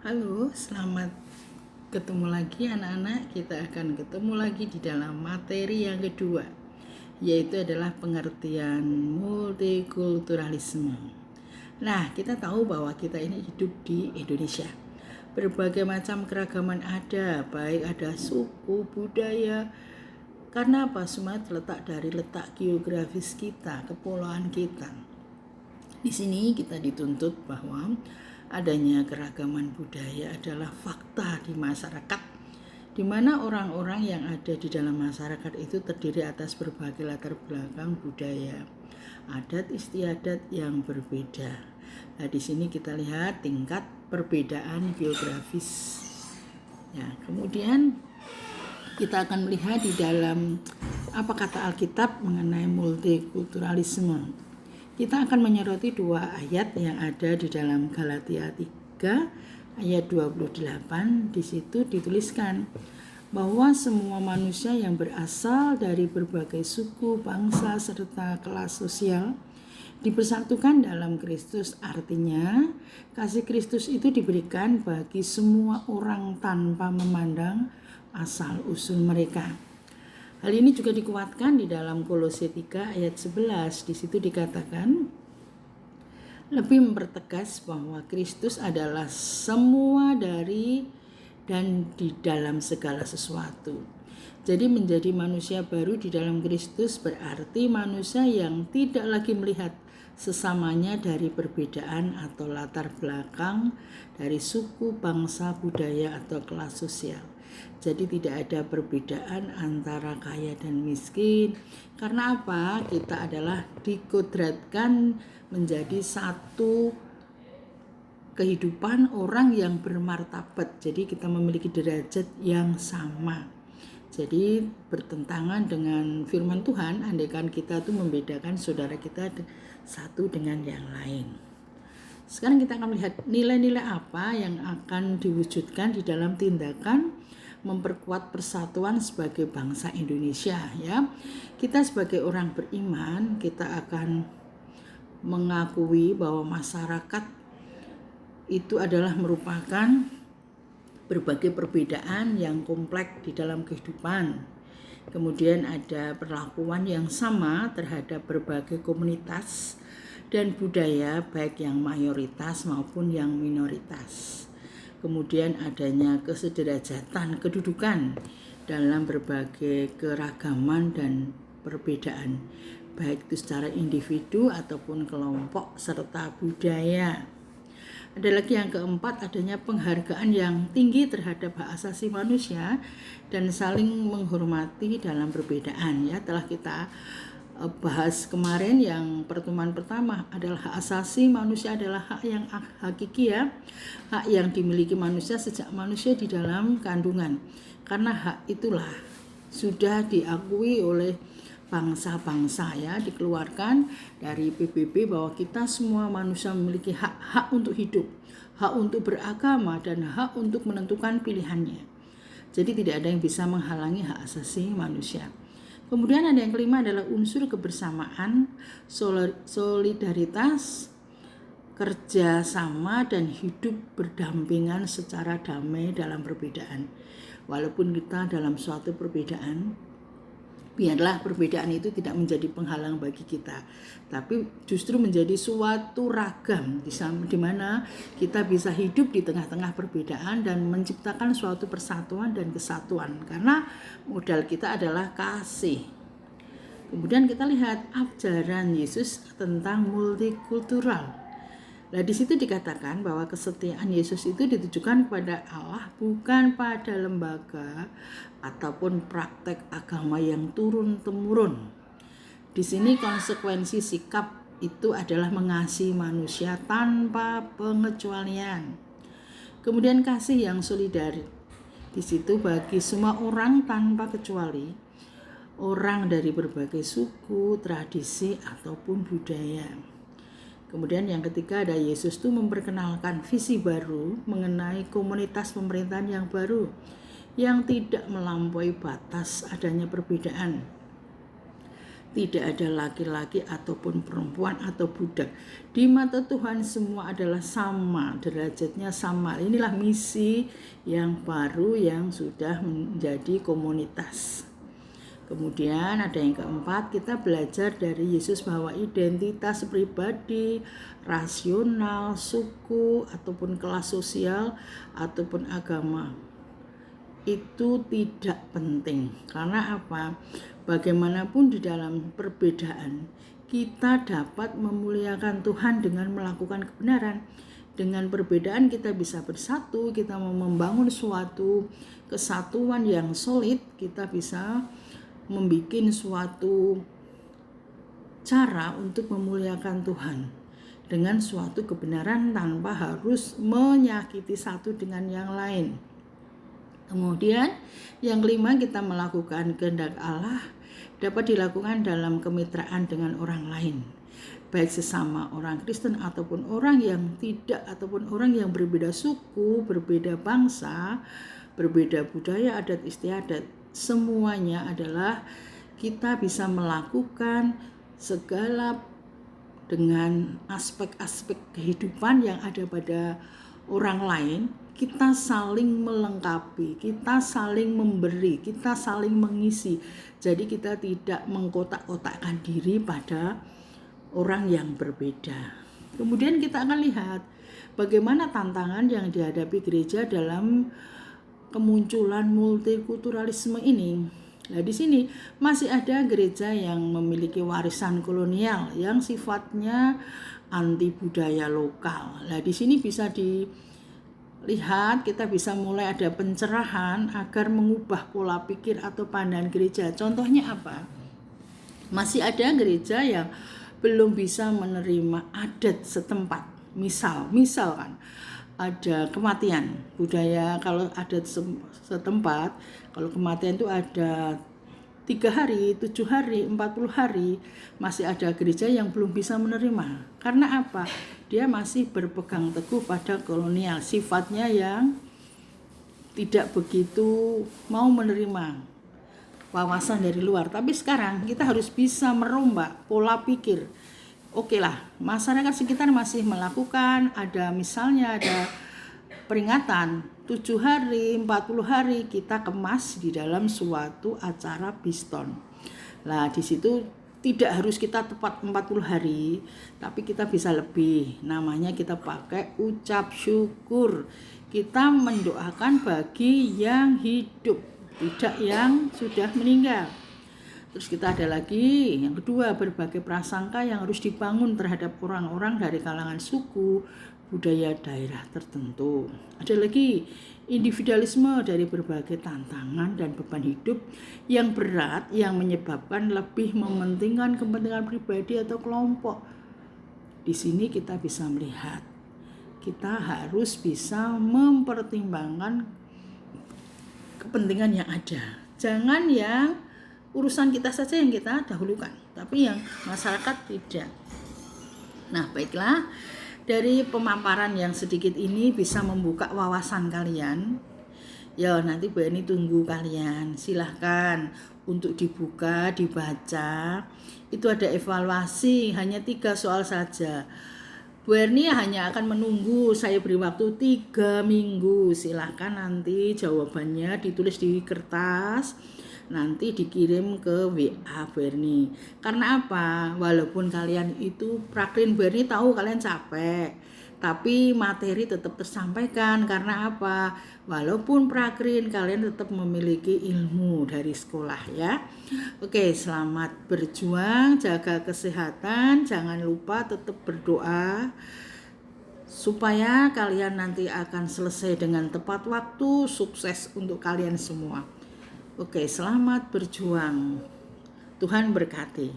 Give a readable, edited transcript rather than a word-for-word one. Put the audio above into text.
Halo, selamat ketemu lagi anak-anak. Kita akan ketemu lagi di dalam materi yang kedua, yaitu adalah pengertian multikulturalisme. Nah, kita tahu bahwa kita ini hidup di Indonesia. Berbagai macam keragaman ada, baik ada suku, budaya. Karena apa? Semua terletak dari letak geografis kita, kepulauan kita. Di sini kita dituntut bahwa adanya keragaman budaya adalah fakta di masyarakat, di mana orang-orang yang ada di dalam masyarakat itu terdiri atas berbagai latar belakang budaya, adat istiadat yang berbeda. Nah, di sini kita lihat tingkat perbedaan geografis. Ya, kemudian kita akan melihat di dalam apa kata Alkitab mengenai multikulturalisme. Kita akan menyoroti dua ayat yang ada di dalam Galatia 3 ayat 28. Di situ dituliskan bahwa semua manusia yang berasal dari berbagai suku, bangsa, serta kelas sosial dipersatukan dalam Kristus. Artinya, kasih Kristus itu diberikan bagi semua orang tanpa memandang asal usul mereka. Hal ini juga dikuatkan di dalam Kolose 3 ayat 11. Di situ dikatakan lebih mempertegas bahwa Kristus adalah semua dari dan di dalam segala sesuatu. Jadi menjadi manusia baru di dalam Kristus berarti manusia yang tidak lagi melihat sesamanya dari perbedaan atau latar belakang, dari suku, bangsa, budaya, atau kelas sosial. Jadi tidak ada perbedaan antara kaya dan miskin. Karena apa? Kita adalah dikodratkan menjadi satu kehidupan orang yang bermartabat. Jadi kita memiliki derajat yang sama. Jadi bertentangan dengan firman Tuhan, andaikan kita tuh membedakan saudara kita satu dengan yang lain. Sekarang kita akan melihat nilai-nilai apa yang akan diwujudkan di dalam tindakan memperkuat persatuan sebagai bangsa Indonesia, ya. Kita sebagai orang beriman, kita akan mengakui bahwa masyarakat itu adalah merupakan berbagai perbedaan yang kompleks di dalam kehidupan. Kemudian ada perlakuan yang sama terhadap berbagai komunitas dan budaya, baik yang mayoritas maupun yang minoritas. Kemudian adanya kesederajatan kedudukan dalam berbagai keragaman dan perbedaan, baik itu secara individu ataupun kelompok serta budaya. Ada lagi yang keempat, adanya penghargaan yang tinggi terhadap hak asasi manusia dan saling menghormati dalam perbedaan, ya. Telah kita bahas kemarin yang pertemuan pertama adalah hak asasi manusia adalah hak yang hakiki, ya, hak yang dimiliki manusia sejak manusia di dalam kandungan. Karena hak itulah sudah diakui oleh bangsa-bangsa, ya, dikeluarkan dari PBB bahwa kita semua manusia memiliki hak untuk hidup, hak untuk beragama, dan hak untuk menentukan pilihannya. Jadi tidak ada yang bisa menghalangi hak asasi manusia. Kemudian ada yang kelima adalah unsur kebersamaan, solidaritas, kerjasama, dan hidup berdampingan secara damai dalam perbedaan. Walaupun kita dalam suatu perbedaan, biarlah perbedaan itu tidak menjadi penghalang bagi kita, tapi justru menjadi suatu ragam di mana kita bisa hidup di tengah-tengah perbedaan dan menciptakan suatu persatuan dan kesatuan, karena modal kita adalah kasih. Kemudian kita lihat ajaran Yesus tentang multikultural. Nah, di situ dikatakan bahwa kesetiaan Yesus itu ditujukan kepada Allah, bukan pada lembaga ataupun praktek agama yang turun-temurun. Di sini konsekuensi sikap itu adalah mengasihi manusia tanpa pengecualian. Kemudian kasih yang solidaris. Di situ bagi semua orang tanpa kecuali, orang dari berbagai suku, tradisi, ataupun budaya. Kemudian yang ketiga ada Yesus itu memperkenalkan visi baru mengenai komunitas pemerintahan yang baru yang tidak melampaui batas adanya perbedaan. Tidak ada laki-laki ataupun perempuan atau budak. Di mata Tuhan semua adalah sama, derajatnya sama. Inilah misi yang baru yang sudah menjadi komunitas. Kemudian ada yang keempat, kita belajar dari Yesus bahwa identitas pribadi, rasional, suku, ataupun kelas sosial, ataupun agama itu tidak penting. Karena apa? Bagaimanapun di dalam perbedaan, kita dapat memuliakan Tuhan dengan melakukan kebenaran. Dengan perbedaan kita bisa bersatu, kita mau membangun suatu kesatuan yang solid, kita bisa membuat suatu cara untuk memuliakan Tuhan dengan suatu kebenaran tanpa harus menyakiti satu dengan yang lain. Kemudian yang kelima, kita melakukan kehendak Allah dapat dilakukan dalam kemitraan dengan orang lain, baik sesama orang Kristen ataupun orang yang tidak, ataupun orang yang berbeda suku, berbeda bangsa, berbeda budaya, adat istiadat. Semuanya adalah kita bisa melakukan segala dengan aspek-aspek kehidupan yang ada pada orang lain. Kita saling melengkapi, kita saling memberi, kita saling mengisi. Jadi kita tidak mengkotak-kotakkan diri pada orang yang berbeda. Kemudian kita akan lihat bagaimana tantangan yang dihadapi gereja dalam kemunculan multikulturalisme ini. Nah, di sini masih ada gereja yang memiliki warisan kolonial yang sifatnya anti budaya lokal. Nah, di sini bisa dilihat, kita bisa mulai ada pencerahan agar mengubah pola pikir atau pandangan gereja. Contohnya apa? Masih ada gereja yang belum bisa menerima adat setempat. Misalkan ada kematian budaya, kalau adat setempat, kalau kematian itu ada 3 hari, 7 hari, 40 hari, masih ada gereja yang belum bisa menerima. Karena apa? Dia masih berpegang teguh pada kolonial, sifatnya yang tidak begitu mau menerima wawasan dari luar. Tapi sekarang kita harus bisa merombak pola pikir. Oke lah, masyarakat sekitar masih melakukan, ada misalnya ada peringatan 7 hari, 40 hari, kita kemas di dalam suatu acara biston. Nah, di situ tidak harus kita tepat 40 hari, tapi kita bisa lebih. Namanya kita pakai ucap syukur. Kita mendoakan bagi yang hidup, tidak yang sudah meninggal. Terus kita ada lagi yang kedua, berbagai prasangka yang harus dibangun terhadap orang-orang dari kalangan suku, budaya daerah tertentu. Ada lagi individualisme dari berbagai tantangan dan beban hidup yang berat yang menyebabkan lebih mementingkan kepentingan pribadi atau kelompok. Di sini kita bisa melihat, kita harus bisa mempertimbangkan kepentingan yang ada. Jangan yang urusan kita saja yang kita dahulukan, tapi yang masyarakat tidak. Nah, baiklah, dari pemaparan yang sedikit ini bisa membuka wawasan kalian. Ya, nanti Bu Eni tunggu kalian. Silahkan untuk dibuka, dibaca. Itu ada evaluasi, hanya 3 soal saja. Bu Erni hanya akan menunggu, saya beri waktu 3 minggu. Silahkan nanti jawabannya ditulis di kertas, nanti dikirim ke WA Bu Erni. Karena apa? Walaupun kalian itu prakrin, Bu Erni tahu kalian capek, tapi materi tetap tersampaikan. Karena apa? Walaupun prakrin, kalian tetap memiliki ilmu dari sekolah ya. Oke, selamat berjuang, jaga kesehatan, jangan lupa tetap berdoa supaya kalian nanti akan selesai dengan tepat waktu. Sukses untuk kalian semua. Oke, selamat berjuang. Tuhan berkati.